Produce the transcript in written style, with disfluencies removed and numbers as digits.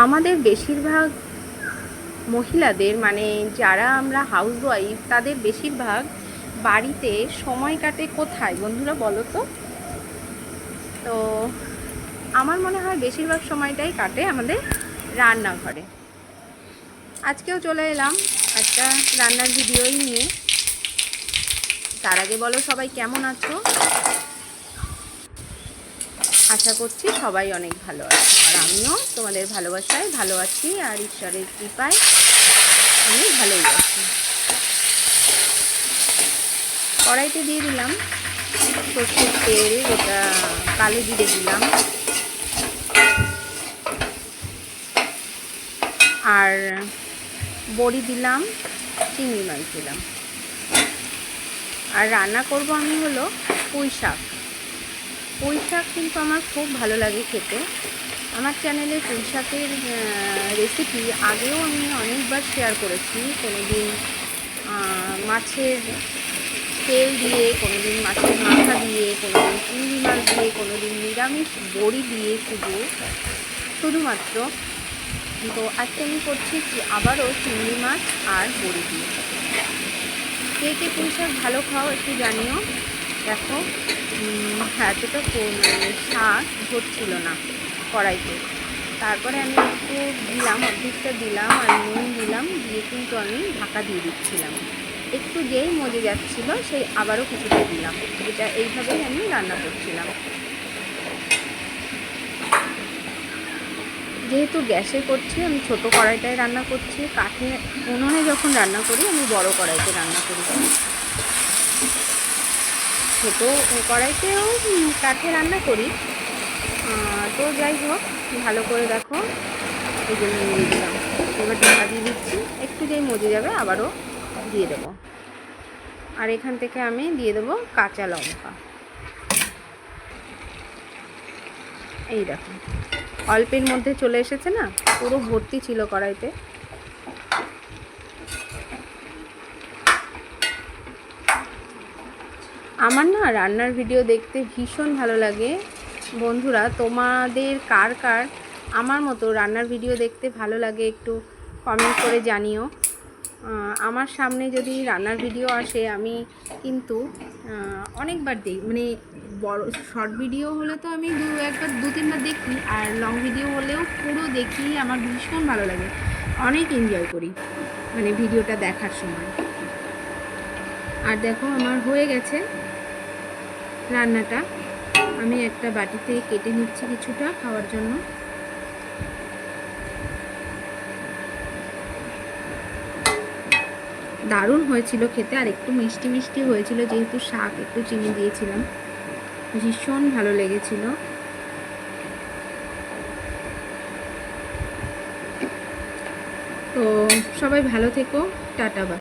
আমাদের বেশিরভাগ মহিলাদের মানে যারা আমরা হাউসওয়াইফ তাদের বেশিরভাগ বাড়িতে সময় কাটে কোথায় বন্ধুরা বলো তো? তো আমার মনে হয় বেশিরভাগ সময়টাই কাটে আমাদের রান্নাঘরে। আজকেও চলে এলাম একটা রান্নার ভিডিওই নিয়ে। তার আগে বলো সবাই কেমন আছো? আশা করছি সবাই অনেক ভালো আছে, আর আমিও তোমাদের ভালোবাসায় ভালো আছি, আর ঈশ্বরের কৃপায় আমি ভালোই আছি। কড়াইতে দিয়ে দিলাম সর্ষের তেল, ওটা কালো জিরে দিলাম, আর বড়ি দিলাম, চিংড়ি মাছ দিলাম। আর রান্না করব আমি হলো পুঁই শাক। পুঁই শাক কিন্তু আমার খুব ভালো লাগে খেতে। আমার চ্যানেলে পুঁই শাকের রেসিপি আগেও আমি অনেকবার শেয়ার করেছি। কোনো দিন মাছের তেল দিয়ে, কোনো দিন মাছের মাথা দিয়ে, কোনো দিন চিংড়ি মাছ দিয়ে, কোনো দিন নিরামিষ বড়ি দিয়ে শুধুমাত্র। তো আজকে আমি করছি আবারও চিংড়ি মাছ আর বড়ি দিয়ে। কে কে পুঁই শাক ভালো খাও একটু জানিও। দেখো এতটা শাক ধরছিল না কড়াইতে। তারপরে আমি একটু দিলাম, অর্ধেকটা দিলাম, আর নুন দিলাম, দিয়ে কিন্তু আমি ঢাকা দিয়ে দিচ্ছিলাম। একটু যেই মজে যাচ্ছিলো সেই আবারও কিছুটা দিলাম। এটা এইভাবেই আমি রান্না করছিলাম। যেহেতু গ্যাসে করছি, আমি ছোট কড়াইটায় রান্না করছি। কাঠে উনুনে যখন রান্না করি আমি বড় কড়াইতে রান্না করি। ছোট কড়াইতেও কাঠে রান্না করি। তো যাই হোক, ভালো করে দেখো এই জন্য নিয়ে দিলাম। এবার ঢাকা দিয়ে দিচ্ছি, একটু যেই মজে যাবে আবারও দিয়ে দেবো। আর এখান থেকে আমি দিয়ে দেবো কাঁচা লঙ্কা। এই দেখো অল্পের মধ্যে চলে এসেছে না, পুরো ভর্তি ছিল কড়াইতে। আমার না রান্নার ভিডিও দেখতে ভীষণ ভালো লাগে বন্ধুরা। তোমাদের কার কার আমার মতো রান্নার ভিডিও দেখতে ভালো লাগে একটু কমেন্ট করে জানিও। আমার সামনে যদি রান্নার ভিডিও আসে আমি কিন্তু অনেকবার দেখি, মানে বড় শর্ট ভিডিও হলে তো আমি দু তিনবার দেখি, আর লং ভিডিও হলেও পুরো দেখি। আমার ভীষণ ভালো লাগে, অনেক এনজয় করি মানে ভিডিওটা দেখার সময়। আর দেখো আমার হয়ে গেছে রান্নাটা। আমি একটা বাটিতে কেটে নিচ্ছি কিছুটা খাওয়ার জন্য। দারুণ হয়েছিল খেতে, আর একটু মিষ্টি মিষ্টি হয়েছিল যেহেতু শাক একটু চিনি দিয়েছিলাম। ভীষণ ভালো লেগেছিল। তো সবাই ভালো থেকো, টাটা বাই।